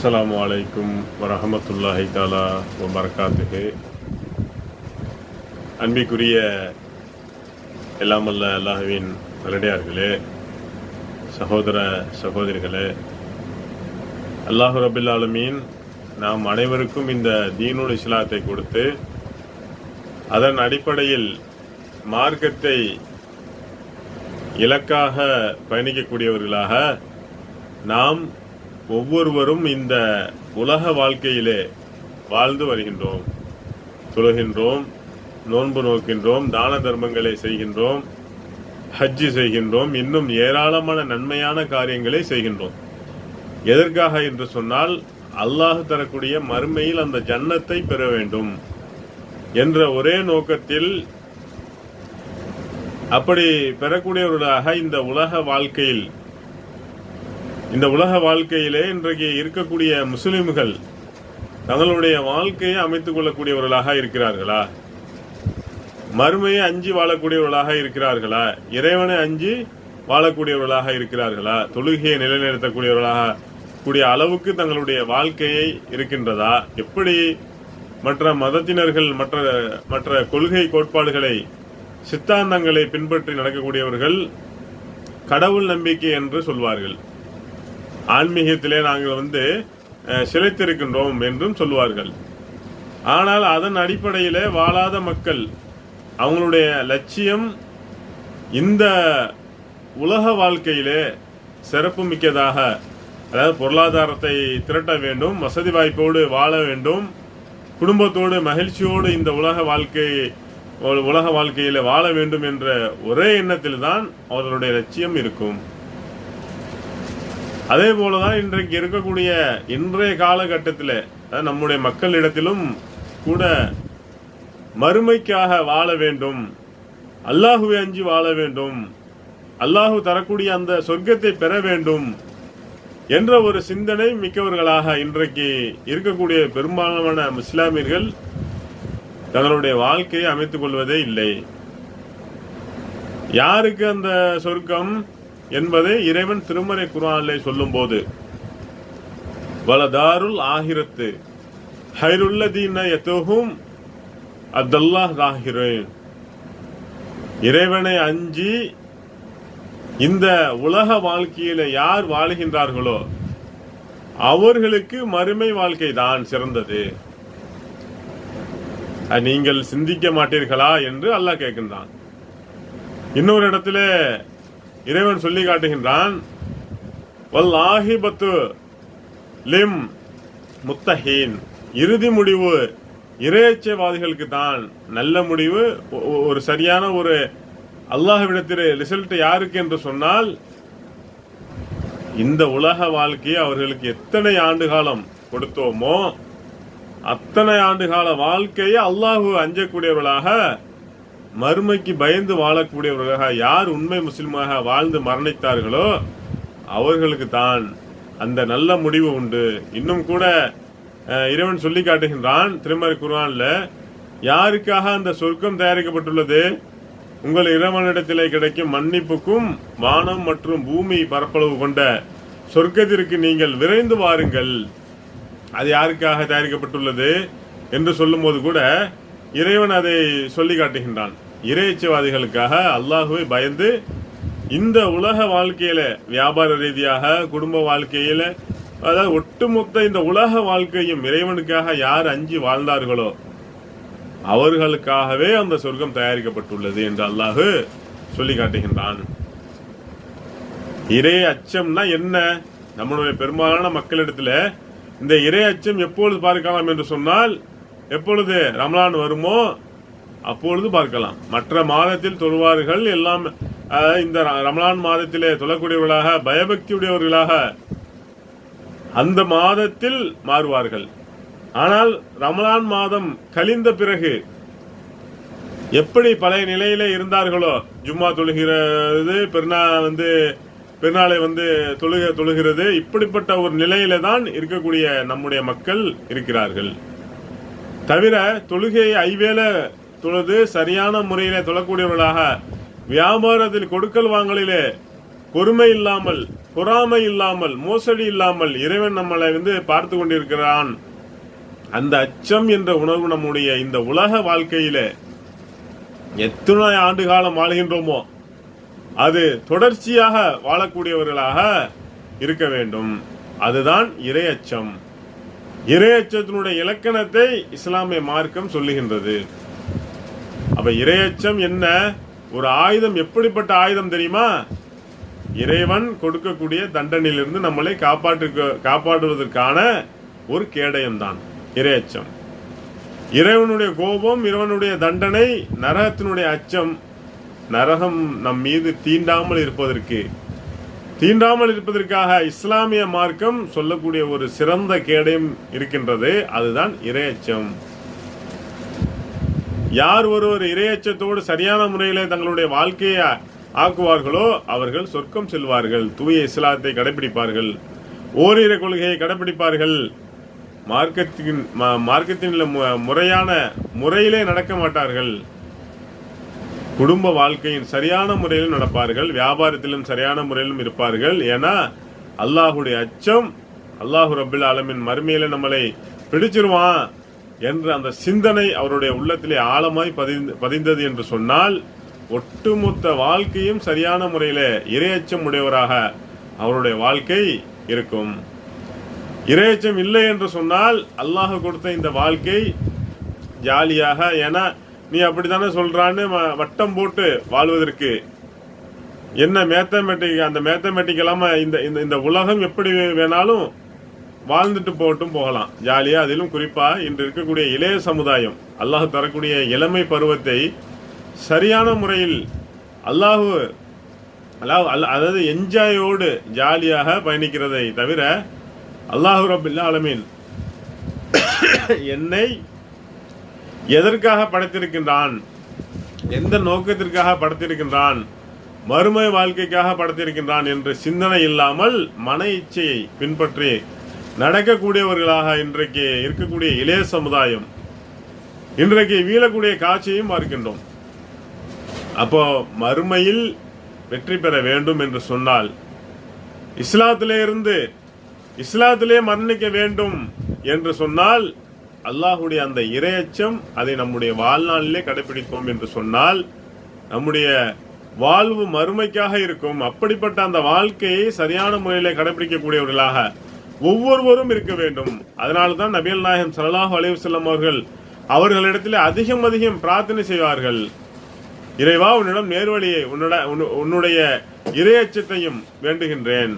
அஸ்ஸலாமு அலைக்கும் வரஹமத்துல்லாஹி தஆலா வபரகாத்துஹு. அன்பிற்குரிய எல்லாம் வல்ல அல்லாஹ்வின் நல்லடியார்களே, சகோதர சகோதரிகளே, அல்லாஹ் ரப்பில் ஆலமீன் நாம் அனைவருக்கும் இந்த தீனுல் இஸ்லாத்தை கொடுத்து அதன் அடிப்படையில் மார்க்கத்தை இலக்காக பயணிக்கக்கூடியவர்களாக நாம் ஒவ்வொருவரும் இந்த உலக வாழ்க்கையிலே வாழ்ந்து வருகின்றோம். தொழுகின்றோம், நோன்பு நோக்கின்றோம், தான தர்மங்களை செய்கின்றோம், ஹஜ்ஜி செய்கின்றோம், இன்னும் ஏராளமான நன்மையான காரியங்களை செய்கின்றோம். எதற்காக என்று சொன்னால், அல்லாஹ் தரக்கூடிய மறுமையில் அந்த ஜன்னத்தை பெற வேண்டும் என்ற ஒரே நோக்கத்தில் அப்படி பெறக்கூடியவர்களாக இந்த உலக வாழ்க்கையிலே இன்றைக்கு இருக்கக்கூடிய முஸ்லிம்கள் தங்களுடைய வாழ்க்கையை அமைத்துக் கொள்ளக்கூடியவர்களாக இருக்கிறார்களா? மறுமையை அஞ்சி வாழக்கூடியவர்களாக இருக்கிறார்களா? இறைவனை அஞ்சி வாழக்கூடியவர்களாக இருக்கிறார்களா? தொழுகையை நிலைநிறுத்தக்கூடியவர்களாக கூடிய அளவுக்கு தங்களுடைய வாழ்க்கையை இருக்கின்றதா? எப்படி மற்ற மதத்தினர்கள் மற்ற கொள்கை கோட்பாடுகளை சித்தாந்தங்களை பின்பற்றி நடக்கக்கூடியவர்கள் கடவுள் நம்பிக்கை என்று சொல்வார்கள். ஆன்மீகத்திலே நாங்கள் சிலைத்திருக்கின்றோம் என்றும் சொல்வார்கள். ஆனால் அதன் அடிப்படையிலே வாழாத மக்கள் அவங்களுடைய லட்சியம் இந்த உலக வாழ்க்கையிலே சிறப்பு மிக்கதாக, அதாவது பொருளாதாரத்தை திரட்ட வேண்டும், வசதி வாய்ப்போடு வாழ வேண்டும், குடும்பத்தோடு மகிழ்ச்சியோடு இந்த உலக வாழ்க்கையில வாழ வேண்டும் என்ற ஒரே எண்ணத்தில் தான் அவர்களுடைய லட்சியம் இருக்கும். அதே போலதான் இன்றைக்கு இருக்கக்கூடிய இன்றைய காலகட்டத்தில் நம்முடைய மக்களிடத்திலும் கூட மறுமைக்காக வாழ வேண்டும், அல்லாஹுவை அஞ்சி வாழ வேண்டும், அல்லாஹு தரக்கூடிய அந்த சொர்க்கத்தை பெற வேண்டும் என்ற ஒரு சிந்தனை மிக்கவர்களாக இன்றைக்கு இருக்கக்கூடிய பெரும்பாலான இஸ்லாமியர்கள் தங்களுடைய வாழ்க்கையை அமைத்துக் கொள்வதே இல்லை. யாருக்கு அந்த சொர்க்கம் என்பதை இறைவன் திருமறை குர்ஆனிலே சொல்லும் போது, வலதாருல் ஆஹிரத்து ஹைருல்லதீன யதூஹும் அத்தல்லாஹ் தாஹிரீன், இறைவனை அஞ்சி இந்த உலக வாழ்க்கையில யார் வாழுகின்றார்களோ அவர்களுக்கு மறுமை வாழ்க்கை தான் சிறந்தது. நீங்கள் சிந்திக்க மாட்டீர்களா என்று அல்லாஹ் கேட்கின்றான். இன்னொரு இடத்துல இறைவன் சொல்லி காட்டுகின்றான், வல்லாஹிபத்து லிம் முத்தஹீன், இறுதி முடிவு இறையச்சவாதிகளுக்கு தான் நல்ல முடிவு. ஒரு சரியான ஒரு அல்லாஹ்விடத்தில் ரிசல்ட் யாருக்கு என்று சொன்னால், இந்த உலக வாழ்க்கையை அவர்களுக்கு எத்தனை ஆண்டு காலம் கொடுத்தோமோ அத்தனை ஆண்டு கால வாழ்க்கையை அல்லாஹ் அஞ்சக்கூடியவர்களாக, மறுமைக்கு பயந்து வாழக்கூடியவர்களாக யார் உண்மை முஸ்லிமாக வாழ்ந்து மரணித்தார்களோ அவர்களுக்கு தான் அந்த நல்ல முடிவு உண்டு. இன்னும் கூட இறைவன் சொல்லி காட்டுகின்றான் திருமறை குர்ஆன்ல, யாருக்காக அந்த சொர்க்கம் தயாரிக்கப்பட்டுள்ளது? உங்கள் இறைவனிடத்திலே கிடைக்கும் மன்னிப்புக்கும் வானம் மற்றும் பூமி பரப்பளவு கொண்ட சொர்க்கத்திற்கு நீங்கள் விரைந்து வாருங்கள். அது யாருக்காக தயாரிக்கப்பட்டுள்ளது என்று சொல்லும் போது கூட இறைவன் அதை சொல்லி காட்டுகின்றான். இறையச்சவாதிகளுக்காக, அல்லாஹுவை பயந்து இந்த உலக வாழ்க்கையில வியாபார ரீதியாக, குடும்ப வாழ்க்கையில, அதாவது ஒட்டுமொத்த இந்த உலக வாழ்க்கையும் இறைவனுக்காக யார் அஞ்சி வாழ்ந்தார்களோ அவர்களுக்காகவே அந்த சொர்க்கம் தயாரிக்கப்பட்டுள்ளது என்று அல்லாஹ் சொல்லி காட்டுகின்றான். இறை அச்சம்னா என்ன? நம்மளுடைய பெரும்பாலான மக்களிடத்துல இந்த இறை அச்சம் எப்பொழுது பார்க்கலாம் என்று சொன்னால், எப்பொழுது ரமலான் வருமோ அப்பொழுது பார்க்கலாம். மற்ற மாதத்தில் தொழுவார்கள், எல்லாம் இந்த ரமலான் மாதத்திலே தொழக்கூடியவர்களாக, பயபக்தியுடையவர்களாக அந்த மாதத்தில் மாறுவார்கள். ஆனால் ரமலான் மாதம் கழிந்த பிறகு எப்படி பழைய நிலையில இருந்தார்களோ, ஜும்மா தொழுகிறது, பெருநாளை தொழுகிறது, இப்படிப்பட்ட ஒரு நிலையில தான் இருக்கக்கூடிய நம்முடைய மக்கள் இருக்கிறார்கள். தவிர தொழுகையை ஐவேளை தொழுது சரியான முறையில தொழக்கூடியவர்களாக, வியாபாரத்தில் கொடுக்கல் வாங்கலிலே பொறுமை இல்லாமல் பொறாமை இல்லாமல், மோசடி இல்லாமல் இறைவன் நம்மளை பார்த்து கொண்டிருக்கிறான். அந்த அச்சம் என்ற உணர்வு நம்முடைய இந்த உலக வாழ்க்கையில எத்தனை ஆண்டு காலம் வாழ்கின்றோமோ அது தொடர்ச்சியாக வாழக்கூடியவர்களாக இருக்க வேண்டும். அதுதான் இறையச்சம். இறையச்சத்தினுடைய இலக்கணத்தை இஸ்லாமிய மார்க்கம் சொல்லுகின்றது. அப்ப இறையச்சம் என்ன? ஒரு ஆயுதம். எப்படிப்பட்ட ஆயுதம் தெரியுமா? இறைவன் கொடுக்கக்கூடிய தண்டனையிலிருந்து நம்மளை காப்பாற்றுவதற்கான ஒரு கேடயம்தான் இறையச்சம். இறைவனுடைய கோபம், இறைவனுடைய தண்டனை, நரகத்தினுடைய அச்சம், நரகம் நம் மீது தீண்டாமல் இருப்பதற்காக இஸ்லாமிய மார்க்கம் சொல்லக்கூடிய ஒரு சிறந்த கேடயம் இருக்கின்றது. அதுதான் இறையச்சம். யார் ஒருவர் இறையச்சத்தோடு சரியான முறையில் தங்களுடைய வாழ்க்கையை ஆக்குவார்களோ அவர்கள் சொர்க்கம் செல்வார்கள். தூய இஸ்லாத்தை கடைபிடிப்பார்கள், ஓரிரை கொள்கையை கடைபிடிப்பார்கள், மார்க்கத்தின் முறையான முறையிலே நடக்க மாட்டார்கள், குடும்ப வாழ்க்கையின் சரியான முறையில் நடப்பார்கள், வியாபாரத்திலும் சரியான முறையிலும் இருப்பார்கள். ஏன்னா அல்லாஹுடைய அச்சம், அல்லாஹு ரப்பில் ஆலமீன் மறுமையில நம்மளை பிடிச்சிருவான் என்ற அந்த சிந்தனை அவருடைய உள்ளத்திலே ஆழமாய் பதிந்தது என்று சொன்னால் ஒட்டுமொத்த வாழ்க்கையும் சரியான முறையில இறையச்சம் உடையவராக அவருடைய வாழ்க்கை இருக்கும். இறையச்சம் இல்லை என்று சொன்னால் அல்லாஹ் கொடுத்த இந்த வாழ்க்கை ஜாலியாக, ஏன்னா நீ அப்படித்தானே சொல்றான்னு வட்டம் போட்டு வாழ்வதற்கு என்ன மேத்தமெட்டிக், அந்த மேத்தமெட்டிக் இல்லாம இந்த உலகம் எப்படி வேணாலும் வாழ்ந்துட்டு போகலாம் ஜாலியா. அதிலும் குறிப்பா இன்று இருக்கக்கூடிய இளைய சமுதாயம் அல்லாஹ் தரக்கூடிய இளமை பருவத்தை சரியான முறையில் அதாவது என்ஜாயோடு ஜாலியாக பயணிக்கிறதை தவிர அல்லாஹு ரப்பில் ஆலமீன் என்னை எதற்காக படைத்திருக்கின்றான், எந்த நோக்கத்திற்காக படைத்திருக்கின்றான், மறுமை வாழ்க்கைக்காக படைத்திருக்கின்றான் என்று சிந்தனை இல்லாமல் மன இச்சையை பின்பற்றி நடக்கக்கூடியவர்களாக இன்றைக்கு இருக்கக்கூடிய இளைய சமுதாயம் இன்றைக்கு வீழக்கூடிய காட்சியையும் பார்க்கின்றோம். அப்போ மறுமையில் வெற்றி பெற வேண்டும் என்று சொன்னால் இஸ்லாத்திலே மரணிக்க வேண்டும் என்று சொன்னால் அல்லாஹுடைய அந்த இறையச்சம் அதை நம்முடைய வாழ்நாளிலே கடைபிடிப்போம் என்று சொன்னால் நம்முடைய வாழ்வு மறுமைக்காக இருக்கும். அப்படிப்பட்ட அந்த வாழ்க்கையை சரியான முறையிலே கடைபிடிக்கக்கூடியவர்களாக ஒவ்வொருவரும் இருக்க வேண்டும். அதனால்தான் நபிகள் நாயகம் ஸல்லல்லாஹு அலைஹி வஸல்லம் அவர்களிடத்திலே அதிகம் பிரார்த்தனை செய்வார்கள். இறைவா, உன்னிடம் நேர்வழியை, உன்னுடைய இறையச்சத்தையும் வேண்டுகின்றேன்.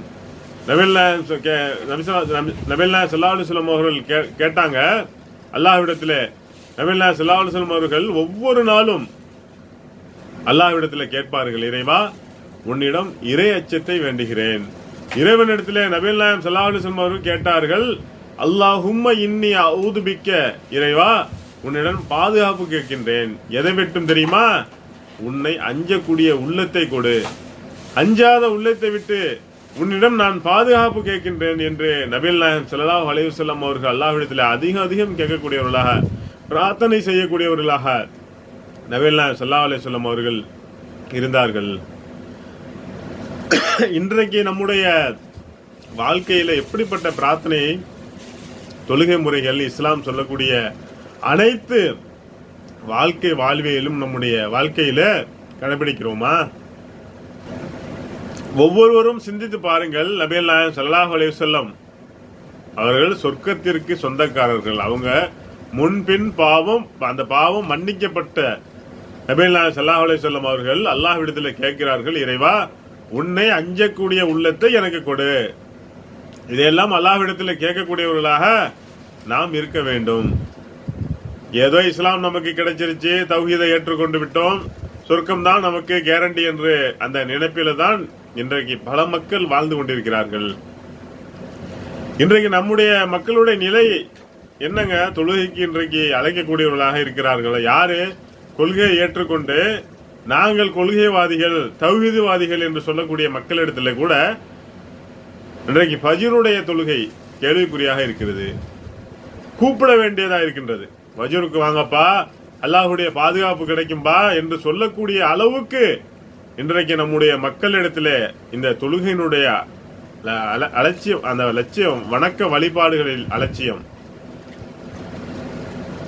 நபிகள் நாயகம் ஸல்லல்லாஹு அலைஹி வஸல்லம் அவர்கள் கேட்டாங்க அல்லாஹ்விடத்திலே. நபிகள் நாயகம் ஸல்லல்லாஹு அலைஹி வஸல்லம் அவர்கள் ஒவ்வொரு நாளும் அல்லாஹ்விடத்திலே கேட்பார்கள், இறைவா, உன்னிடம் இறையச்சத்தை வேண்டுகிறேன். இறைவனிடத்திலே நபிகள் நாயகம் ஸல்லல்லாஹு அலைஹி வஸல்லம் அவர்கள் கேட்டார்கள், அல்லாஹும்ம இன்னி அஊது பிக்க, இறைவா, உன்னிடம் பாதுகாப்பு கேட்கின்றேன். எதை விட்டும் தெரியுமா? உன்னை அஞ்சக்கூடிய உள்ளத்தை கொடு, அஞ்சாத உள்ளத்தை விட்டு உன்னிடம் நான் பாதுகாப்பு கேட்கின்றேன் என்று நபிகள் நாயகம் ஸல்லல்லாஹு அலைஹி வஸல்லம் அவர்கள் அல்லாஹ்விடத்தில் அதிகம் கேட்கக்கூடியவர்களாக, பிரார்த்தனை செய்யக்கூடியவர்களாக நபிகள் நாயகம் ஸல்லல்லாஹு அலைஹி வஸல்லம் அவர்கள் இருந்தார்கள். இன்றைக்கு நம்முடைய வாழ்க்கையில எப்படிப்பட்ட பிரார்த்தனை, தொழுகை முறைகள், இஸ்லாம் சொல்லக்கூடிய அனைத்து வாழ்க்கை வாழ்வியலும் நம்முடைய வாழ்க்கையில கடைபிடிக்கிறோமா? ஒவ்வொருவரும் சிந்தித்து பாருங்கள். நபிகள் நாயகம் ஸல்லல்லாஹு அலைஹி வஸல்லம் அவர்கள் சொர்க்கத்திற்கு சொந்தக்காரர்கள். அவங்க முன்பின் அந்த பாவம் மன்னிக்கப்பட்ட நபிகள் நாயகம் ஸல்லல்லாஹு அலைஹி வஸல்லம் அவர்கள் அல்லாஹ்விடத்தில் கேட்கிறார்கள், இறைவா, உன்னை அஞ்சக்கூடிய உள்ளத்தை எனக்கு கொடு. இதையெல்லாம் அல்லாஹ்விடத்தில் கேட்கக்கூடியவர்களாக நாம் இருக்க வேண்டும். ஏதோ இஸ்லாம் நமக்கு கிடைச்சிருச்சு, தௌஹீதை ஏற்றுக்கொண்டு விட்டோம், சொர்க்கம் தான் நமக்கு கேரண்டி என்று அந்த நினைப்பில தான் இன்றைக்கு பல மக்கள் வாழ்ந்து கொண்டிருக்கிறார்கள். இன்றைக்கு நம்முடைய மக்களுடைய நிலை என்னங்க? தொழுகைக்கு இன்றைக்கு அழைக்கக்கூடியவர்களாக இருக்கிறார்கள். யாரு? கொள்கையை ஏற்றுக்கொண்டு நாங்கள் கொள்கைவாதிகள், தௌஹீதுவாதிகள் என்று சொல்லக்கூடிய மக்களிடத்தில் கூட இன்றைக்கு ஃபஜ்ருடைய தொழுகை கேள்விக்குறியாக இருக்கிறது. கூப்பிட வேண்டியதா இருக்கின்றது. ஃபஜ்ருக்கு வாங்கப்பா, அல்லாஹுடைய பாதுகாப்பு கிடைக்கும்பா என்று சொல்லக்கூடிய அளவுக்கு இன்றைக்கு நம்முடைய மக்களிடத்திலே இந்த தொழுகையினுடைய அலட்சியம், அந்த லட்சியம் வணக்க வழிபாடுகளில் அலட்சியம்,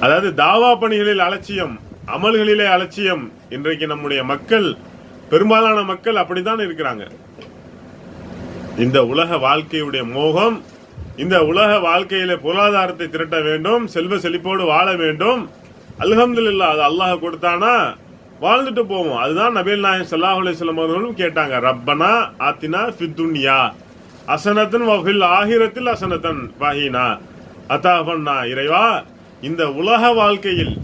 அதாவது தாவா பணிகளில் அலட்சியம், அமல்களிலே அலட்சியம். இன்றைக்கு நம்முடைய மக்கள், பெரும்பாலான மக்கள் அப்படித்தான் இருக்கிறாங்க. இந்த உலக வாழ்க்கையுடைய மோகம், இந்த உலக வாழ்க்கையில பொருளாதாரத்தை திரட்ட வேண்டும், செல்வ செழிப்போடு வாழ வேண்டும். அல்ஹம்துலில்லாஹ், அது அல்லாஹ் கொடுத்தானா வாழ்ந்துட்டு போவோம். அதுதான் நபிகள் நாயகம் ஸல்லல்லாஹு அலைஹி வஸல்லம் அவர்களும் கேட்டாங்க, ரப்பனா ஆத்தினா ஃபித் துன்யா ஹஸனத்தன் வ ஃபில் ஆஹிரத்தில் ஹஸனத்தன் வஹீனா அதாஃபன்னா. இறைவா, இந்த உலக வாழ்க்கையில்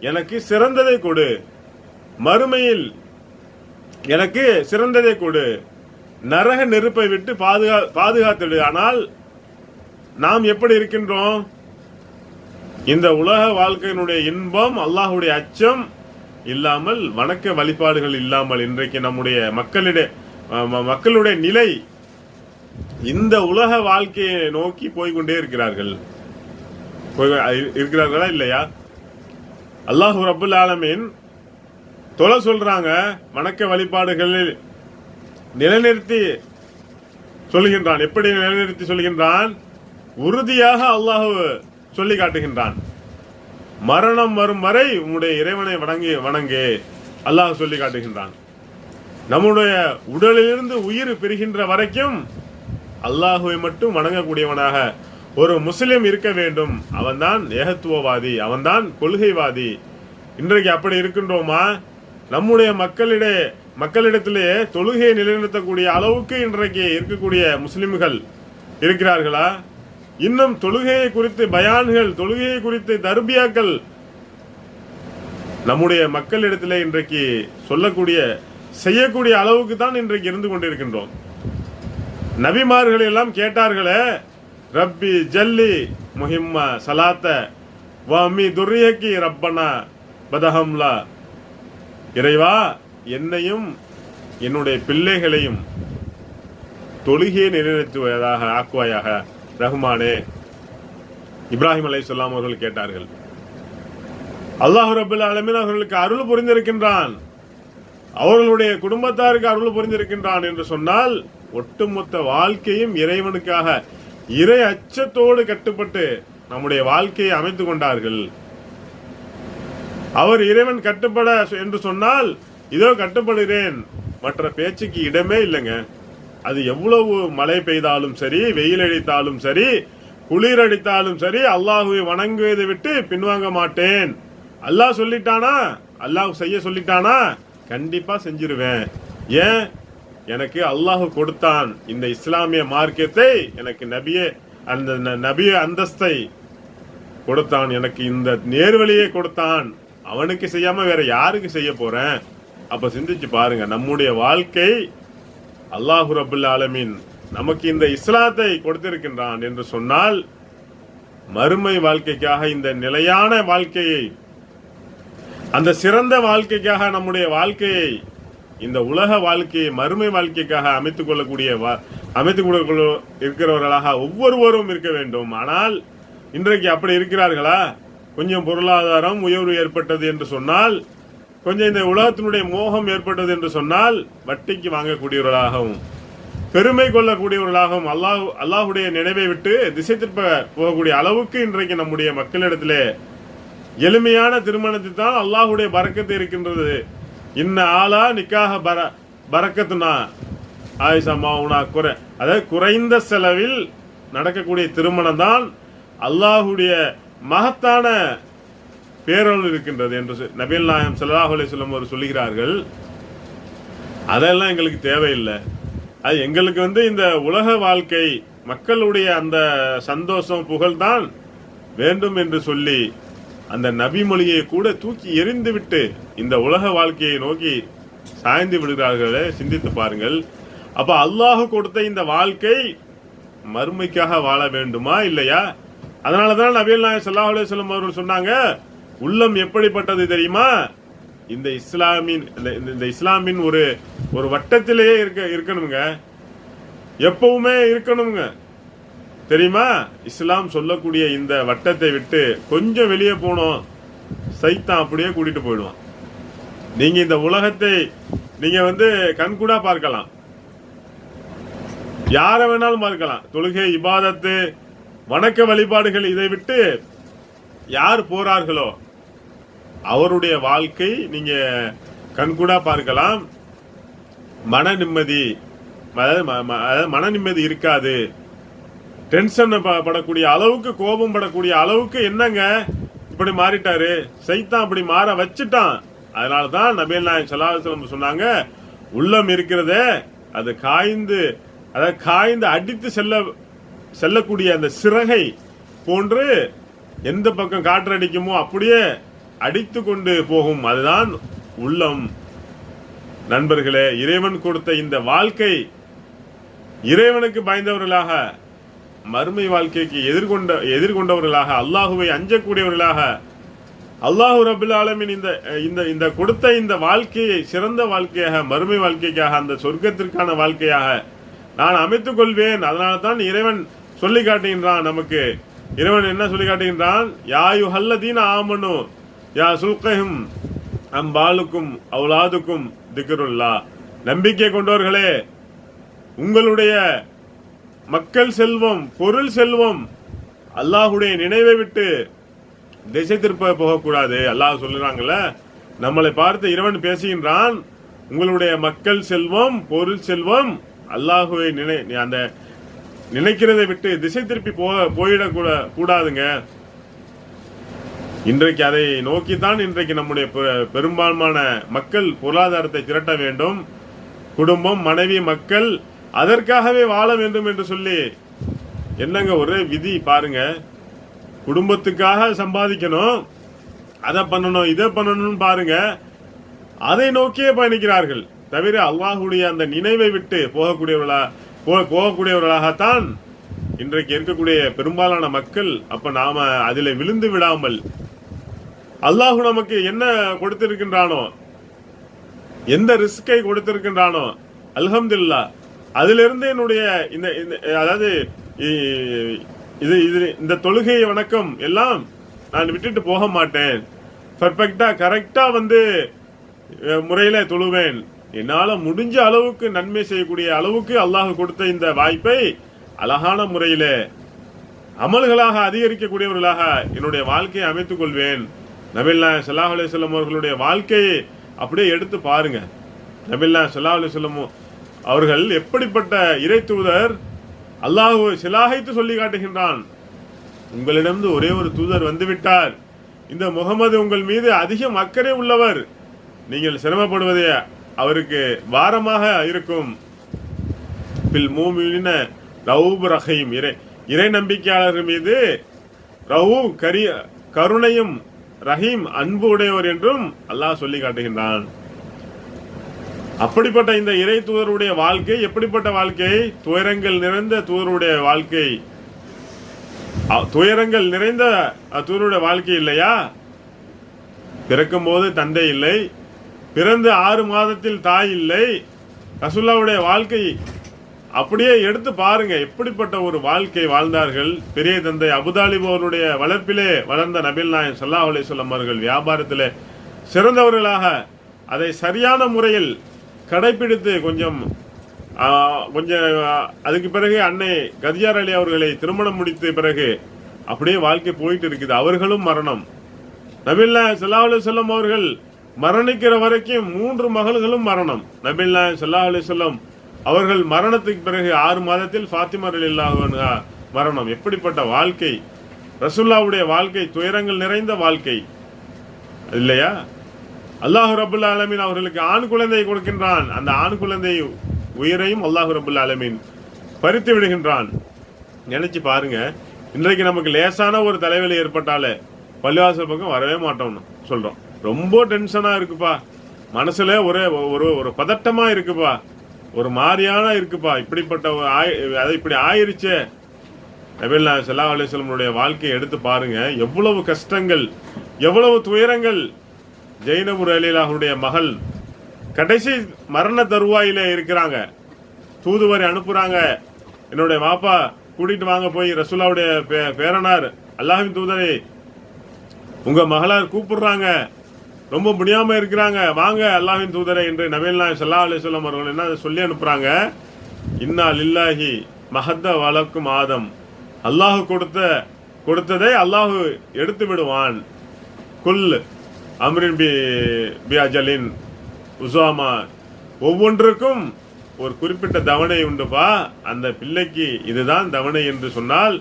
எனக்கு சிறந்ததை கொடு, மறுமையில் எனக்கு சிறந்ததை கொடு, நரக நெருப்பை விட்டு பாதுகாத்திடு. ஆனால் நாம் எப்படி இருக்கின்றோம்? இந்த உலக வாழ்க்கையினுடைய இன்பம், அல்லாஹ்வுடைய அச்சம் இல்லாமல், வணக்க வழிபாடுகள் இல்லாமல் இன்றைக்கு நம்முடைய மக்களுடைய நிலை இந்த உலக வாழ்க்கையை நோக்கி போய்கொண்டே இருக்கிறார்களா இல்லையா? அல்லாஹ் ரப்புல் ஆலமீன் தொலை சொல்றாங்க, வணக்க வழிபாடுகளில் நிலைநிறுத்தி சொல்லுகின்றான். எப்படி நிலைநிறுத்தி சொல்லுகின்றான்? உறுதியாக அல்லாஹ் சொல்லி காட்டுகின்றான். மரணம் வரும் வரை உன்னுடைய இறைவனை வணங்கு அல்லாஹ் சொல்லி காட்டுகின்றான். நம்முடைய உடலிலிருந்து உயிர் பிரிகின்ற வரைக்கும் அல்லாஹுவை மட்டும் வணங்கக்கூடியவனாக ஒரு முஸ்லிம் இருக்க வேண்டும். அவன்தான் ஏகத்துவவாதி, அவன்தான் கொள்கைவாதி. இன்றைக்கு அப்படி இருக்கின்றோமா? நம்முடைய மக்களிடத்திலே தொழுகையை நிலைநிறுத்தக்கூடிய அளவுக்கு இன்றைக்கு இருக்கக்கூடிய முஸ்லிம்கள் இருக்கிறார்களா? இன்னும் தொழுகையை குறித்து பயான்கள், தொழுகையை குறித்து தர்பியாக்கள் நம்முடைய மக்களிடத்திலே இன்றைக்கு சொல்லக்கூடிய, செய்யக்கூடிய அளவுக்கு தான் இன்றைக்கு இருந்து கொண்டிருக்கின்றோம். நபிமார்கள் எல்லாம் கேட்டார்களே, ரப்பி ஜல்லி முஹிம்ம சலாத்த வமி துர்ரியக்கி ரப்பனா பதஹம்லா. இறைவா, என்னையும் என்னுடைய பிள்ளைகளையும் தொழுகையை நிலைநிறுத்துவதாக ஆக்குவாயாக ரஹ்மானே. இப்ராஹிம் அலைஹிஸ்ஸலாம் அவர்கள் கேட்டார்கள். அல்லாஹ் ரப்பல் ஆலமீன் அவர்களுக்கு அருள் புரிந்திருக்கின்றான், அவர்களுடைய குடும்பத்தாருக்கு அருள் புரிந்திருக்கின்றான் என்று சொன்னால், ஒட்டுமொத்த வாழ்க்கையும் இறைவனுக்காக இறை அச்சத்தோடு கட்டுப்பட்டு நம்முடைய வாழ்க்கையை அமைத்துக் கொண்டார்கள். அவர் இறைவன் கட்டுப்பட என்று சொன்னால், இதோ கட்டுப்படுகிறேன், மற்ற பேச்சுக்கு இடமே இல்லைங்க. அது எவ்வளவு மழை பெய்தாலும் சரி, வெயில் அடித்தாலும் சரி, குளிர் அடித்தாலும் சரி, அல்லாஹுவை வணங்குவதை விட்டு பின்வாங்க மாட்டேன். அல்லாஹ் சொல்லிட்டானா, அல்லாஹ் செய்ய சொல்லிட்டானா, கண்டிப்பா செஞ்சிருவேன். ஏன்? எனக்கு அல்லாஹ் கொடுத்தான் இந்த இஸ்லாமிய மார்க்கத்தை, எனக்கு நபிய அந்தஸ்தை கொடுத்தான், எனக்கு இந்த நேர்வழியை கொடுத்தான். அவனுக்கு செய்யாம வேற யாருக்கு செய்ய போறேன்? அப்ப சிந்திச்சு பாருங்க, நம்முடைய வாழ்க்கை அல்லாஹு ரப்புல் ஆலமீன் நமக்கு இந்த இஸ்லாத்தை கொடுத்திருக்கின்றான் என்று சொன்னால், மறுமை வாழ்க்கைக்காக, இந்த நிலையான வாழ்க்கையை, அந்த சிறந்த வாழ்க்கைக்காக நம்முடைய வாழ்க்கையை, இந்த உலக வாழ்க்கையை மறுமை வாழ்க்கைக்காக அமைத்துக் கொள்ள இருக்கிறவர்களாக ஒவ்வொருவரும் இருக்க வேண்டும். ஆனால் இன்றைக்கு அப்படி இருக்கிறார்களா? கொஞ்சம் பொருளாதாரம் உயர்வு ஏற்பட்டது என்று சொன்னால், கொஞ்சம் இந்த உலகத்தினுடைய மோகம் ஏற்பட்டது என்று சொன்னால், வட்டிக்கு வாங்கக்கூடியவர்களாகவும் பெருமை கொள்ளக்கூடியவர்களாகவும் அல்லாஹுடைய நினைவை விட்டு திசை திருப்ப போகக்கூடிய அளவுக்கு இன்றைக்கு நம்முடைய மக்களிடத்திலே எளிமையான திருமணத்தை தான் அல்லாஹுடைய பரக்கத்து இருக்கின்றது. இன்ன ஆளா நிக்காக பரக்கத்துனா ஆயிஷாமாவுனா அதாவது குறைந்த செலவில் நடக்கக்கூடிய திருமணம் தான் அல்லாஹுடைய மகத்தான பேரொருள் இருக்கின்றது என்று நபிகள் நாயகம் ஸல்லல்லாஹு அலைஹி வஸல்லம் அவர் சொல்லுகிறார்கள். அதெல்லாம் எங்களுக்கு தேவையில்லை. அது எங்களுக்கு இந்த உலக வாழ்க்கை, மக்களுடைய அந்த சந்தோஷம், புகழ்தான் வேண்டும் என்று சொல்லி அந்த நபி மொழியை கூட தூக்கி எறிந்து விட்டு இந்த உலக வாழ்க்கையை நோக்கி சாய்ந்து விடுகிறார்களே, சிந்தித்து பாருங்கள். அப்ப அல்லாஹ் கொடுத்த இந்த வாழ்க்கை மறுமைக்காக வாழ வேண்டுமா இல்லையா? அதனாலதான் நபிகள் நாயகம் ஸல்லல்லாஹு அலைஹி வஸல்லம் அவர்கள் சொன்னாங்க, உள்ளம் எப்படிப்பட்டது தெரியுமா? இந்த இஸ்லாமின் ஒரு வட்டத்திலேயே இருக்கணுங்க, எப்பவுமே இருக்கணுங்க. தெரியுமா? இஸ்லாம் சொல்லக்கூடிய இந்த வட்டத்தை விட்டு கொஞ்சம் வெளியே போனோம், சைத்தான் அப்படியே கூட்டிட்டு போயிடுவான். நீங்க இந்த உலகத்தை நீங்க கண்கூடா பார்க்கலாம். யாரை வேணாலும் பார்க்கலாம். தொழுகை, இபாதத்து, வணக்க வழிபாடுகள், இதை விட்டு யார் போறார்களோ அவருடைய வாழ்க்கை நீங்க கண்கூடா பார்க்கலாம். மன நிம்மதி, மன நிம்மதி இருக்காது. டென்ஷன் படக்கூடிய அளவுக்கு, கோபம் படக்கூடிய அளவுக்கு என்னங்க இப்படி மாறிட்டாரு, சைத்தான் அப்படி மாற வச்சுட்டான். அதனாலதான் நபிகள் நாயகம் ஸல்லல்லாஹு அலைஹி வஸல்லம் சொன்னாங்க, உள்ளம் இருக்கிறதே அது காய்ந்து அடித்து செல்லக்கூடிய அந்த சிறகை போன்று எந்த பக்கம் காற்றடிக்குமோ அப்படியே அடித்து கொண்டு போகும். அதுதான் உள்ளம். நண்பர்களே, இறைவன் கொடுத்த இந்த வாழ்க்கை, இறைவனுக்கு பயந்தவர்களாக, மறுமை வாழ்க்கைக்கு எதிர்கொண்டவர்களாக, அல்லாஹுவை அஞ்சக்கூடியவர்களாக, அல்லாஹு ரபுல் ஆலமீன் இந்த கொடுத்த இந்த வாழ்க்கையை சிறந்த வாழ்க்கையாக, மறுமை வாழ்க்கைக்காக, அந்த சொர்க்கத்திற்கான வாழ்க்கையாக நான் அமைத்துக் கொள்வேன். அதனால தான் இறைவன் சொல்லி காட்டுகின்றான். நமக்கு இறைவன் என்ன சொல்லி காட்டுகின்றான்? யாயுஹல்லதீன ஆமனு யா சுல்கஹும் அம்பாலுக்கும் அவுலாதுக்கும் திக்ருல்லாஹ். நம்பிக்கை கொண்டவர்களே, உங்களுடைய மக்கள் செல்வம், பொருள் செல்வம் அல்லாஹுடைய நினைவை விட்டு திசை திருப்ப போகக்கூடாது. அல்லாஹ் சொல்லுறாங்கல்ல, நம்மளை பார்த்து இறைவன் பேசுகின்றான். உங்களுடைய மக்கள் செல்வம், பொருள் செல்வம் அல்லாஹுவை அந்த நினைக்கிறதை விட்டு திசை திருப்பி போயிடக்கூடாதுங்க. இன்றைக்கு அதை நோக்கித்தான் இன்றைக்கு நம்முடைய பெரும்பான்மையான மக்கள் பொருளாதாரத்தை திரட்ட வேண்டும். குடும்பம், மனைவி, மக்கள் அதற்காகவே வாழ வேண்டும் என்று சொல்லி என்னங்க ஒரே விதி பாருங்க. குடும்பத்துக்காக சம்பாதிக்கணும், அதை பண்ணணும், இதை பண்ணணும்னு பாருங்க. அதை நோக்கியே பயணிக்கிறார்கள் தவிர அல்லாஹுடைய அந்த நினைவை விட்டு போகக்கூடியவர்களாகத்தான் இன்றைக்கு இருக்கக்கூடிய பெரும்பாலான மக்கள். அப்ப நாம அதில் விழுந்து விடாமல் அல்லாஹு நமக்கு என்ன கொடுத்திருக்கின்றானோ, எந்த ரிஸ்கை கொடுத்திருக்கின்றானோ, அல்ஹம்துலில்லாஹ், அதிலிருந்து என்னுடைய அதாவது இந்த தொழுகை வணக்கம் எல்லாம் நான் விட்டுட்டு போக மாட்டேன். பர்ஃபெக்டா கரெக்டா முறையில தொழுவேன். என்னால முடிஞ்ச அளவுக்கு நன்மை செய்யக்கூடிய அளவுக்கு அல்லாஹ் கொடுத்த இந்த வாய்ப்பை அழகான முறையில அமல்களாக அதிகரிக்கக்கூடியவர்களாக என்னுடைய வாழ்க்கையை அமைத்துக் கொள்வேன். நபிகள் நாயகம் ஸல்லல்லாஹு அலைஹி வஸல்லம் அவர்களுடைய வாழ்க்கையை அப்படியே எடுத்து பாருங்க. நபிகள் நாயகம் ஸல்லல்லாஹு அலைஹி வஸல்லம் அவர்கள் எப்படிப்பட்ட இறை தூதர். அல்லாஹ் சிலாகித்து சொல்லி காட்டுகின்றான், உங்களிடமிருந்து ஒரே ஒரு தூதர் வந்துவிட்டார், இந்த முகமது உங்கள் மீது அதிகம் அக்கறை உள்ளவர், நீங்கள் சிரமப்படுவதே அவருக்கு வாரமாக இருக்கும். பில் மூமினின ரவுப் ரஹீம், இறை நம்பிக்கையாளர்கள் மீது ரவுப் கருணையும் ரஹீம் அன்பு உடையவர் என்றும் அல்லாஹ் சொல்லி காட்டுகின்றான். அப்படிப்பட்ட இந்த இறை தூதருடைய வாழ்க்கை எப்படிப்பட்ட வாழ்க்கை? துயரங்கள் நிறைந்த தூதருடைய வாழ்க்கை. துயரங்கள் நிறைந்த தூதருடைய வாழ்க்கை இல்லையா? பிறக்கும் போது தந்தை இல்லை, பிறந்து 6 மாதத்தில் தாய் இல்லை. ரசூலுல்லாஹ்வுடைய வாழ்க்கை அப்படியே எடுத்து பாருங்க, எப்படிப்பட்ட ஒரு வாழ்க்கை வாழ்ந்தார்கள். பெரிய தந்தை அபூதாலிப் அவருடைய வளர்ப்பிலே வளர்ந்த நபிகள் நாயகம் ஸல்லல்லாஹு அலைஹி வஸல்லம் அவர்கள் வியாபாரத்திலே சிறந்தவர்களாக, அதை சரியான முறையில் கடைபிடித்து கொஞ்சம் அதுக்கு பிறகு அன்னை கதிஜா அலி அவர்களை திருமணம் முடித்த பிறகு அப்படியே வாழ்க்கை போயிட்டு இருக்குது. அவர்களும் மரணம். நபிகள் நாயகம் ஸல்லல்லாஹு அலைஹி வஸல்லம் அவர்கள் மரணிக்கிற வரைக்கும் 3 மகள்களும் மரணம். நபிகள் நாயகம் ஸல்லல்லாஹு அலைஹி வஸல்லம் அவர்கள் மரணத்துக்கு பிறகு 6 மாதத்தில் ஃபாத்திமா ரலியல்லாஹு அன்ஹா மரணம். எப்படிப்பட்ட வாழ்க்கை! ரசூலுல்லாஹ்வுடைய வாழ்க்கை துயரங்கள் நிறைந்த வாழ்க்கை இல்லையா? அல்லாஹ் ரப்புல் ஆலமீன் அவர்களுக்கு ஆண் குழந்தை கொடுக்கின்றான். அந்த ஆண் குழந்தை உயிரையும் அல்லாஹ் ரப்புல் ஆலமீன் பறித்து விடுகின்றான். நினைச்சு பாருங்க, இன்றைக்கு நமக்கு லேசான ஒரு தலைவலி ஏற்பட்டாலே பள்ளிவாசல் பக்கம் வரவே மாட்டோம்னு சொல்றோம். ரொம்ப டென்ஷனா இருக்குப்பா, மனசுல ஒரு பதட்டமா இருக்குப்பா, ஒரு மாதிரியான இருக்குப்பா, இப்படிப்பட்ட இப்படி ஆயிருச்சே. நபிகள் நாயகம் ஸல்லல்லாஹு அலைஹி வஸல்லம் வாழ்க்கையை எடுத்து பாருங்க, எவ்வளவு கஷ்டங்கள், எவ்வளவு துயரங்கள். ஜெய்னப் ரலியல்லாஹுடைய மகள் கடைசி மரண தருவாயில இருக்கிறாங்க. தூதுவரை அனுப்புறாங்க, என்னுடைய வாப்பா கூட்டிட்டு வாங்க, போய் ரசூலுல்லாஹ்வுடைய பேரனார் அல்லாஹ்வின் தூதரை உங்க மகளார் கூப்பிடுறாங்க, ரொம்ப முடியாம இருக்கிறாங்க, வாங்க அல்லாஹ்வின் தூதரை என்று நபிகள் நாயகம் ஸல்லல்லாஹு அலைஹி வஸல்லம் அவர்கள் என்ன சொல்லி அனுப்புறாங்க. இன்னா லில்லாஹி மஹத்த வழக்கும் ஆதம், அல்லாஹு கொடுத்ததை அல்லாஹு எடுத்து விடுவான். குல் அம்ரின் பி அஜலின் உசாமா, ஒவ்வொன்றுக்கும் ஒரு குறிப்பிட்ட தவணை உண்டுப்பா. அந்த பிள்ளைக்கு இதுதான் தவணை என்று சொன்னால்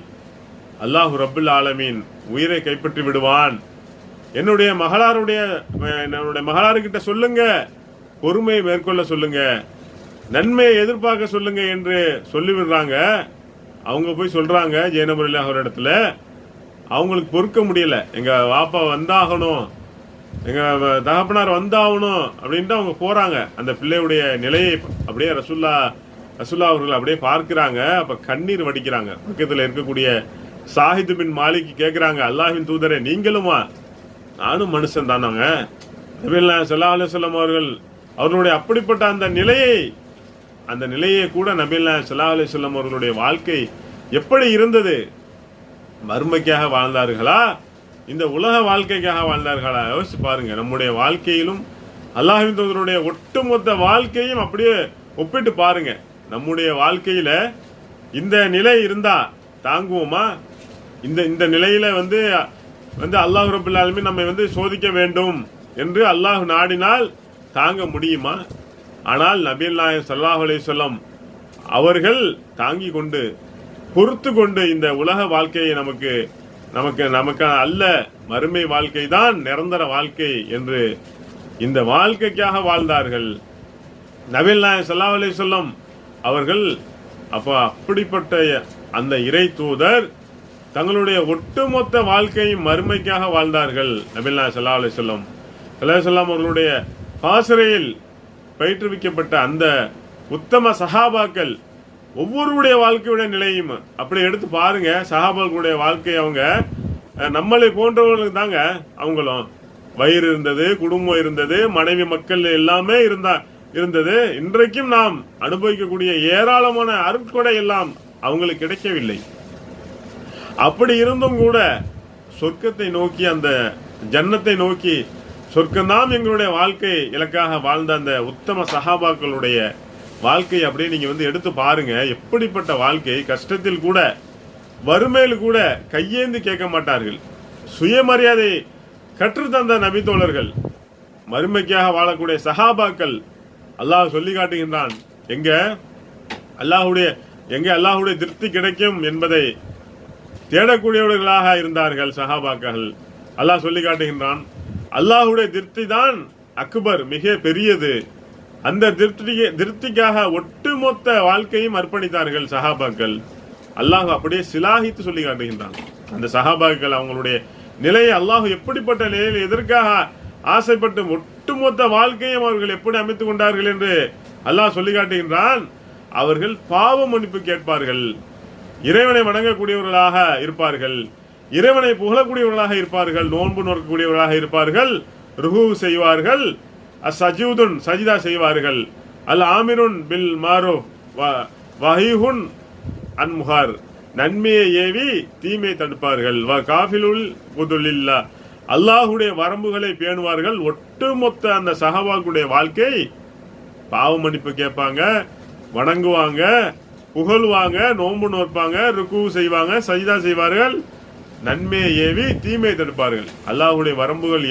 அல்லாஹு ரப்புல் ஆலமீன் உயிரை கைப்பற்றி விடுவான். என்னுடைய மகளாருக்கிட்ட சொல்லுங்க, பொறுமையை மேற்கொள்ள சொல்லுங்க, நன்மையை எதிர்பார்க்க சொல்லுங்க என்று சொல்லிவிடுறாங்க. அவங்க போய் சொல்றாங்க ஜெயனபுரில் அவர் இடத்துல. அவங்களுக்கு பொறுக்க முடியல, எங்க வாப்பா வந்தாகணும், எங்க தகப்பனார் வந்தாகணும் அப்படின்ட்டு அவங்க போறாங்க. அந்த பிள்ளையுடைய நிலையை அப்படியே ரசூல்லா அவர்கள் அப்படியே பார்க்கிறாங்க. அப்ப கண்ணீர் வடிக்கிறாங்க. பக்கத்தில் இருக்கக்கூடிய சாஹித் பின் மாலிக் கேட்கிறாங்க, அல்லாஹ்வின் தூதரே நீங்களுமா? நானும் மனுஷன் தானாங்க. ஸல்லல்லாஹு அலைஹி வஸல்லம் அவர்களுடைய அப்படிப்பட்ட அந்த நிலையை கூட நபிகள் ஸல்லல்லாஹு அலைஹி வஸல்லம் அவர்களுடைய வாழ்க்கை எப்படி இருந்தது? மர்மைக்காக வாழ்ந்தார்களா, இந்த உலக வாழ்க்கைக்காக வாழ்ந்தார்களா? யோசிச்சு பாருங்க. நம்முடைய வாழ்க்கையிலும் அல்லாஹ்வின் தூதருடைய ஒட்டுமொத்த வாழ்க்கையும் அப்படியே ஒப்பிட்டு பாருங்க. நம்முடைய வாழ்க்கையில இந்த நிலை இருந்தா தாங்குவோமா? இந்த நிலையில வந்து அல்லாஹ் ரப்பல் ஆலமீன் நம்மை சோதிக்க வேண்டும் என்று அல்லாஹ் நாடினால் தாங்க முடியுமா? ஆனால் நபிகள் நாயகம் ஸல்லல்லாஹு அலைஹி வஸல்லம் அவர்கள் தாங்கி கொண்டு பொறுத்து கொண்டு இந்த உலக வாழ்க்கையை நமக்கு அல்ல, மறுமை வாழ்க்கை தான் நிரந்தர வாழ்க்கை என்று இந்த வாழ்க்கைக்காக வாழ்ந்தார்கள் நபிகள் நாயகம் ஸல்லல்லாஹு அலைஹி வஸல்லம் அவர்கள். அப்ப அப்படிப்பட்ட அந்த இறை தூதர் தங்களுடைய ஒட்டுமொத்த வாழ்க்கையும் மறுமைக்காக வாழ்ந்தார்கள். நபிகள் நாயகம் ஸல்லல்லாஹு அலைஹி வஸல்லம் அவர்களுடைய பாசறையில் பயிற்றுவிக்கப்பட்ட அந்த உத்தம சஹாபாக்கள் ஒவ்வொருடைய வாழ்க்கையுடைய நிலையும் அப்படி எடுத்து பாருங்க. சஹாபாக்களுடைய வாழ்க்கை அவங்க நம்மளை போன்றவர்களுக்கு தாங்க. அவங்களும் வயிறு இருந்தது, குடும்பம் இருந்தது, மனைவி மக்கள் எல்லாமே இருந்தது. இன்றைக்கும் நாம் அனுபவிக்கக்கூடிய ஏராளமான அருட்கொடை எல்லாம் அவங்களுக்கு கிடைக்கவில்லை. அப்படி இருந்தும் கூட சொர்க்கத்தை நோக்கி, அந்த ஜன்னத்தை நோக்கி, சொர்க்கம்தான் எங்களுடைய வாழ்க்கை இலக்காக வாழ்ந்த அந்த உத்தம சஹாபாக்களுடைய வாழ்க்கை அப்படியே நீங்க எடுத்து பாருங்க. எப்படிப்பட்ட வாழ்க்கை! கஷ்டத்தில் கூட, வறுமையில் கூட கையேந்து கேட்க மாட்டார்கள். சுயமரியாதை கற்றுத்தந்த நபித்தோழர்கள், மறுமைக்காக வாழக்கூடிய சஹாபாக்கள். அல்லாஹ் சொல்லி காட்டுகின்றான், எங்க அல்லாஹுடைய திருப்தி கிடைக்கும் என்பதை தேடக்கூடியவர்களாக இருந்தார்கள் சஹாபாக்கள். அல்லாஹ் சொல்லி காட்டுகின்றான், அல்லாஹுடைய திருப்தி தான் அக்பர், மிக பெரியது. அந்த திருப்திக்காக ஒட்டுமொத்த வாழ்க்கையும் அர்ப்பணித்தார்கள் சஹாபாக்கள். அல்லாஹ் அப்படியே சிலாகித்து சொல்லி காட்டுகின்றான் அந்த சஹாபாக்கள் அவங்களுடைய நிலையை. அல்லாஹ் எப்படிப்பட்ட நிலையில் எதற்காக ஆசைப்பட்டு ஒட்டுமொத்த வாழ்க்கையும் அவர்கள் எப்படி அமைத்துக் கொண்டார்கள் என்று அல்லாஹ் சொல்லி காட்டுகின்றான். அவர்கள் பாவ மன்னிப்பு கேட்பார்கள், இறைவனை வணங்கக்கூடியவர்களாக இருப்பார்கள், இறைவனை புகழக்கூடியவர்களாக இருப்பார்கள், நோன்பு நோக்கக்கூடியவர்களாக இருப்பார்கள், ருஹு செய்வார்கள், அஸ்ஸஜூதுன் சஜிதா செய்வார்கள், அல் ஆமிருன் பில் மாரூஃப் வஹீஹுன் அன்முஹார், நன்மையை ஏவி தீமை தடுப்பார்கள், வ காஃபிலுல் குதுலில்லா, அல்லாஹுடைய வரம்புகளை பேணுவார்கள். ஒட்டுமொத்த அந்த சஹாபாக்களுடைய வாழ்க்கை பாவ மன்னிப்பு கேட்பாங்க, வணங்குவாங்க, புகழ்வாங்க, நோன்பு நோற்பாங்க, ருக்கு செய்வாங்க, சஜிதா செய்வார்கள், நன்மையை ஏவி தீமை தடுப்பார்கள். அல்லாஹுடைய வரம்புகள்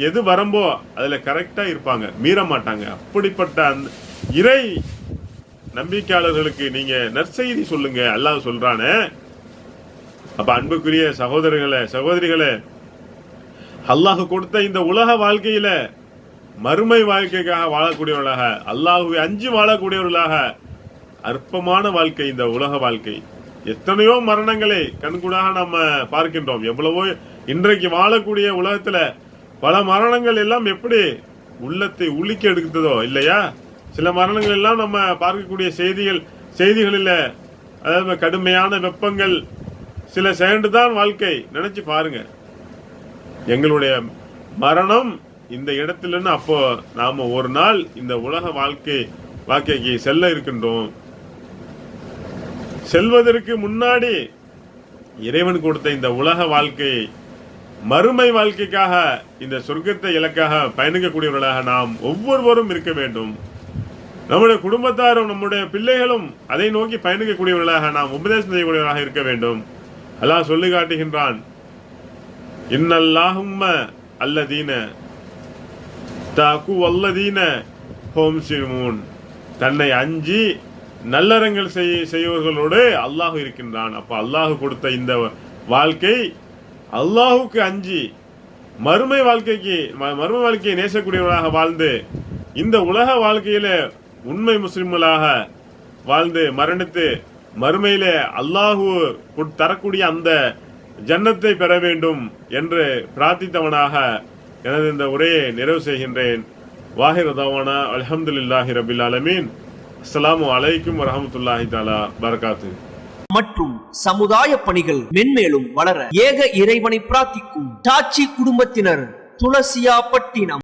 எது வரம்போ அதுல கரெக்டா இருப்பாங்க, மீற மாட்டாங்க. அப்படிப்பட்ட அந்த இறை நம்பிக்கையாளர்களுக்கு நீங்க நற்செய்தி சொல்லுங்க அல்லாஹ் சொல்றானே. அப்ப அன்புக்குரிய சகோதரர்களே, சகோதரிகளே, அல்லாஹ் கொடுத்த இந்த உலக வாழ்க்கையில மறுமை வாழ்க்கைக்காக வாழக்கூடியவர்களாக, அல்லாஹுவை அஞ்சு வாழக்கூடியவர்களாக, அற்பமான வாழ்க்கை இந்த உலக வாழ்க்கை. எத்தனையோ மரணங்களை கண்கூடாக நம்ம பார்க்கின்றோம். எவ்வளவோ இன்றைக்கு வாழக்கூடிய உலகத்துல பல மரணங்கள் எல்லாம் எப்படி உள்ளத்தை உலுக்கி எடுத்ததோ இல்லையா? சில மரணங்கள் எல்லாம் நம்ம பார்க்கக்கூடிய செய்திகளில், அதாவது கடுமையான வெப்பங்கள், சில செகண்ட் தான் வாழ்க்கை. நினைச்சு பாருங்க, எங்களுடைய மரணம் இந்த இடத்துல. அப்போ நாம ஒரு நாள் இந்த உலக வாழ்க்கைக்கு செல்ல இருக்கின்றோம். செல்வதற்கு முன்னாடி இறைவன் கொடுத்த இந்த உலக வாழ்க்கை மறுமை வாழ்க்கைக்காக, இந்த சொர்க்கத்தை இலக்காக பயணிக்கக்கூடியவர்களாக நாம் ஒவ்வொருவரும் இருக்க வேண்டும். நம்முடைய குடும்பத்தாரும் நம்முடைய பிள்ளைகளும் அதை நோக்கி பயணிக்கக்கூடியவர்களாக நாம் உபதேசம் செய்யக்கூடியவர்களாக இருக்க வேண்டும். அல்லாஹ் சொல்லி காட்டுகின்றான், இன்னல்லாஹும்ம அல்லதீன தகு வல்லதீன ஹோம் சிமூன். தன்னை அஞ்சி நல்லறங்கள் செய்வர்களோடு அல்லாஹ் இருக்கின்றான். அப்ப அல்லாஹ் கொடுத்த இந்த வாழ்க்கை, அல்லாஹுக்கு அஞ்சி மறுமை வாழ்க்கையை நேசக்கூடியவர்களாக வாழ்ந்து இந்த உலக வாழ்க்கையில உண்மை முஸ்லிம்களாக வாழ்ந்து மரணித்து மறுமையிலே அல்லாஹு தரக்கூடிய அந்த ஜன்னத்தை பெற வேண்டும் என்று பிரார்த்தித்தவனாக எனது இந்த உரையை நிறைவு செய்கின்றேன். வாஹிர் தவானா அல்ஹம்துலில்லாஹி ரபில் ஆலமீன். அஸ்ஸலாமு அலைக்கும் வரஹ்மத்துல்லாஹி தஆலா பரகாத்து. மற்றும் சமுதாய பணிகள் மென்மேலும் வளர ஏக இறைவனை பிரார்த்திக்கும் டாச்சி குடும்பத்தினர், துளசியாப்பட்டினம்.